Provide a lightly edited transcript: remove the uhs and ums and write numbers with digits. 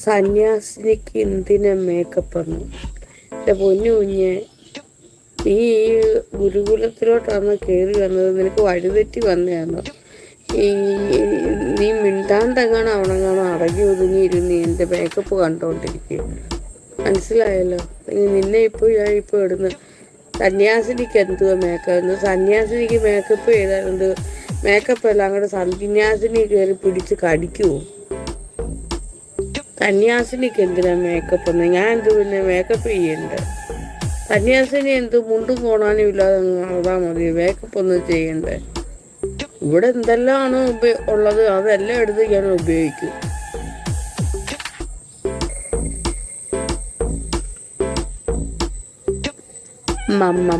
സന്യാസിനിക്ക് എന്തിനാ മേക്കപ്പ് എന്ന്? എൻ്റെ പൊന്നു കുഞ്ഞെ, നീ ഈ ഗുരുകുലത്തിലോട്ടാണ് കയറി വന്നത്? നിനക്ക് വഴിതെറ്റി വന്നതാണോ? ഈ നീ മിണ്ടാണ്ടെങ്ങാണോ അവണെങ്ങാണോ അടങ്ങി ഒതുങ്ങിയിരുന്ന് എൻ്റെ മേക്കപ്പ് കണ്ടോണ്ടിരിക്കുക. മനസ്സിലായല്ലോ? നിന്നെ ഞാൻ ഇപ്പോൾ ഇടുന്ന സന്യാസിനിക്ക് എന്തുവാ മേക്കപ്പ്? സന്യാസിനിക്ക് മേക്കപ്പ് ചെയ്താൽ എന്ത്? മേക്കപ്പ് എല്ലാം അങ്ങോട്ട് സന്യാസിനി കയറി പിടിച്ച് കടിക്കുമോ? സന്യാസിനിക്ക് എന്തിനാ മേക്കപ്പ് എന്ന്? ഞാൻ എന്ത് പിന്നെ മേക്കപ്പ് ചെയ്യണ്ടേ? സന്യാസിനി എന്ത് മുണ്ടും കോണാനും ഇല്ലാതെ അതാ മതി, മേക്കപ്പ് ഒന്നും ചെയ്യണ്ടേ? ഇവിടെ എന്തെല്ലാമാണോ ഉള്ളത് അതെല്ലാം എടുത്ത് ഞാൻ ഉപയോഗിക്കും. മമ്മ